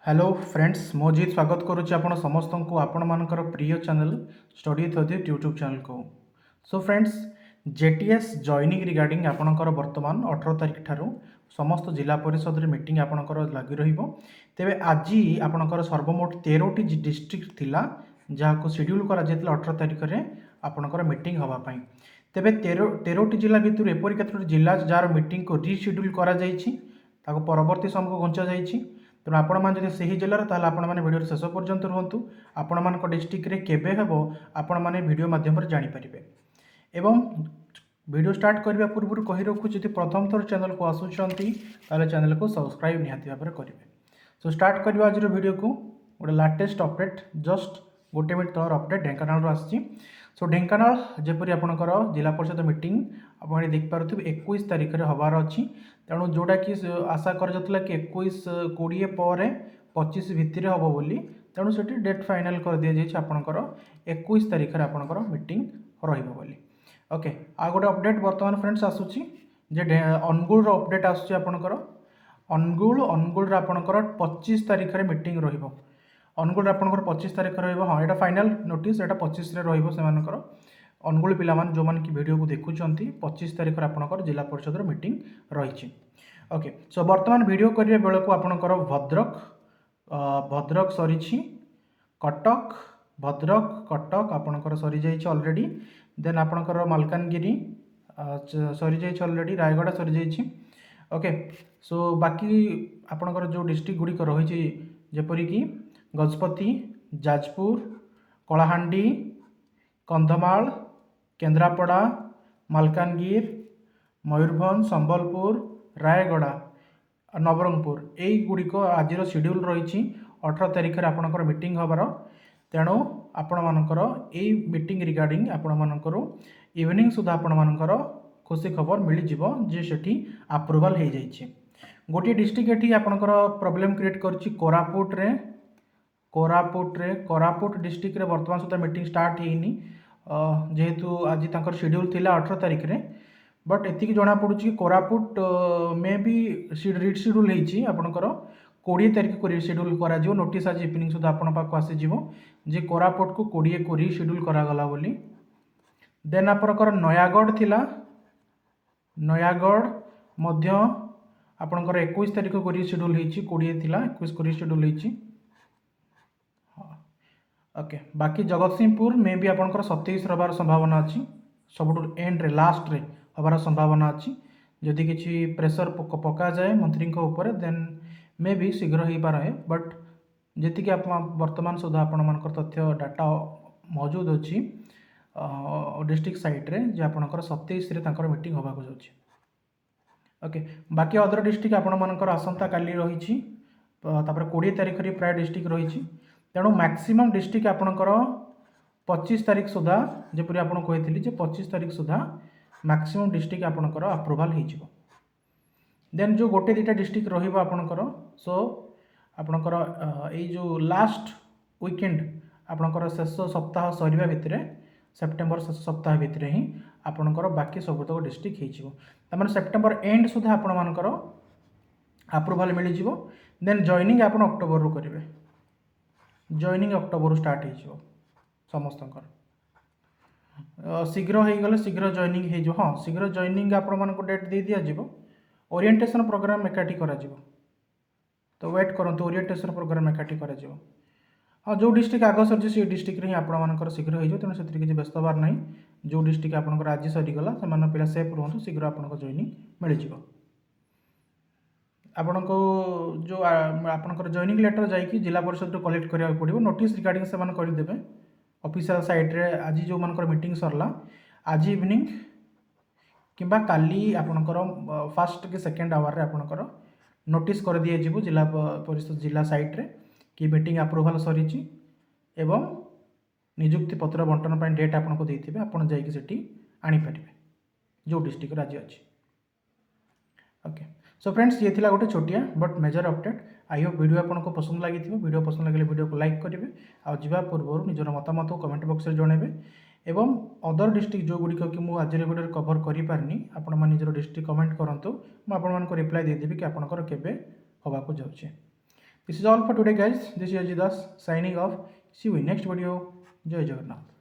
Hello friends मो जीत स्वागत करुच्ची आपण समस्त को आपण मानकर प्रिय channel study with YouTube channel को। So friends JTS joining regarding आपणकर वर्तमान 18 तारिख ठारू समस्त जिला परिषद रे मीटिंग आपणकर लागि रहिबो। तेबे आज आपणकर सर्वमोट 13टी डिस्ट्रिक्ट थिला जहाको शेड्यूल करा जेतला 18 तारिख रे आपणकर मीटिंग हवा पई। तेबे 13टी जिला भितर एपरि केतोटी जिला जार मीटिंग को रीशेड्यूल करा जायछि ताको परवर्ती समय को घंचा जायछि। तेणु आपण मैंने जब से जिलार ताल आपण भिडियो शेष पर्यंत रुहतु आपण मान डिस्ट्रिक्ट रे केबे हेबो आपण माने वीडियो माध्यम जानि परिबे। एवं वीडियो स्टार्ट करने पूर्व कही रखु जी प्रथम थर चैनल को आसुचंती ताले चैनल को सब्सक्राइब निहाती भाव करेंगे। सो स्टार्ट करवा आज वीडियो को गोटे लाटेस्ट अपडेट जस्ट गोटे मिनट तलर अपडेट ढेंकानाल आसी। सो ढेंकानाल जेपरी आपणकर जिला परिषद मीटिंग आप देखिपे 21 तारिख में हबार अच्छी। तेणु जोटा कि आशा कर कि 21 20 पर 25 भितर हम बोली तेणु से डेट फाइनाल कर दि जाइए आपणकर 21 तारिख में आपणकर मीटिंग रही। ओके आ गोटे अपडेट बर्तमान फ्रेंड्स आसूची जे अनुगुल अपडेट आसूची आपणकर अनुगुल आपणकर 25 तारिख में मीटिंग रहिबो। अनुगुल आपणकर 25 तारिख रहिबो। हाँ एटा फाइनल नोटिस एटा 25 रे रहिबो सेमानकर अनुगुल पिला मान जो मान की वीडियो को देखुचंती 25 तारिख रे आपणकर जिला परिषद मीटिंग रही। ओके सो वर्तमान वीडियो करिवे बेले को आपणकर भद्रक सरीछि कटक आपणकर सरी जाइछि ऑलरेडी। देन आपणकर मालकानगिरी सरी जाइछि ऑलरेडी, रायगढ़ सरी जाइछि। ओके सो बाकी आपणकर जो डिस्ट्रिक्ट गुडी रही जेपरि कि गजपति, जाजपुर, कलाहांडी, कंधमाल, केन्द्रापड़ा, मालकानगिर, मयूरभंज, संबलपुर, रायगढ़, नवरंगपुर यही गुड़िक आज शेड्यूल रही 18 तारिख में आपणकर मीटिंग हबार। तेणु आपण मानकर यही मीटिंग रिगार्डिंग आपण मानकर इवनिंग सुधा आपण मानकर खुशी खबर मिल जिवो जे सेठी अप्रूवल हो जाइए। गोटे डिस्ट्रिक्ट एठी आपणकर प्रॉब्लम क्रिएट करछि कोरापुट डिस्ट्रिक्ट रे वर्तमान सुधा मीटिंग स्टार्ट हेनी जेहेतु आज तांकर शेड्यूल थिला 18 तारिख रे। बट एतिक जना पड़ुछि कि कोरापुट मे भी रीड शेड्यूल होइछि आपणकर 20 तारिख को रीशेड्यूल करा जिवो। नोटिस आज इवनिंग सुधा आपण पाक आसी जिवो जे कोरापुट को 20 को रीशेड्यूल करा गला बोली। देन आपणकर नयागढ़ थिला, नयागढ़ मध्य आपणकर 21 तारिख को रीशेड्यूल होइछि, 20 थिला 21 को रीशेड्यूल होइछि। ओके बाकी जगतसिंहपुर में भी आपणकर 27 रबार संभावना अछि, सबुठ एंड रे लास्ट रे हबार संभावना अच्छी। जदि किसी प्रेशर पका जाए मंत्री ऊपर देन मे भी शीघ्र हो पारे। बट जी आप वर्तमान सुधा आपण मानकर तथ्य डाटा मौजूद अच्छी डिस्ट्रिक्ट साइट रे जे आपणकर 27 रे तांकर मीटिंग होगा जाउछि। ओके बाकी अदर डिस्ट्रिक्ट आपण मानकर आसंता काली रही 20 तारिख रे प्राय डिस्ट्रिक्ट रही। तेणु मैक्सिमम डिस्ट्रिक्ट आपणकर 25 तारिख सुधा जेपरि आपण कहिथिली जे 25 तारिख सुधा मैक्सिमम डिस्ट्रिक्ट आपणकर अप्रूवल हो। देन जो गोटे दुटा डिस्ट्रिक्ट रहिबो आपणकर सो आपणकर ए जो लास्ट वीकेंड आपणकर शेष सप्ताह सरीबा भितर सेप्टेम्बर शेष सप्ताह भितर ही आपणकर बाकी सबतक डिस्ट्रिक्ट हो तमाने सेप्टेम्बर एंड सुधा आपण मानकर अप्रूवल मिल जिवो। देन जॉइनिंग आपण अक्टोबर रु करिवे, जॉइनिंग अक्टोबर रु स्टार्ट हो समस्तकर शीघ्र हो गले शीघ्र जॉइनिंग हो। हाँ शीघ्र जॉइनिंग आपण मानको डेट दे दिया जिवो। ओरिएंटेशन प्रोग्राम एकाठी करा जिवो तो वेट करंतु ओरिएंटेशन प्रोग्राम एकाठी करा जिवो। हाँ जो डिस्ट्रिक्ट आग सर से डिस्ट्रिक्ट रे आपण मानकर शीघ्र हो तेणु से किसी व्यस्त हबार नहीं। जो डिस्ट्रिक्ट आपनकर आज सरीगला से पिला सेफ रुहतु शीघ्र आपन जॉइनिंग मिल जिवो। आपण को जो आपनकर जॉइनिंग लेटर जाइए जिला परिषद रो कलेक्ट करिया पड़िबो। नोटिस रिगार्डिंग से मान कर देबे ऑफिशियल साइट रे। आज जो मानकर मीटिंग सरला आज इवनिंग किंबा काली आपनकर फर्स्ट कि सेकेंड आवर रे आपनकर नोटिस कर दिए जिवो जिला परिषद जिला साइट रे कि मीटिंग अप्रूवल सरीची एवं नियुक्ति पत्र बंटन पर डेट आपको देथिबे आपन जाइक सेठी आनी परिबे जो डिस्ट्रिक्ट राज्य अछि। ओके सो फ्रेंड्स ये थिला गोटे छोटिया but major update. I hope video आपको पसंद लगी। वीडियो पसंद लगे वीडियो को लाइक करेंगे आउ जा पूर्व निजर मतामत कमेंट बॉक्स में जनइबे। एवं अदर डिस्ट्रिक्ट जो गुड़िक कि मुझे वीडियो कवर करें आपण निजर डिस्ट्रिक्ट कमेंट करूँ मुझे रिप्लाई देदेवी कि आपंकर केबे होगा जाऊँचे। This is all for today, guys. This is Ajit Das signing off. See you in next video. Jai Jagannath.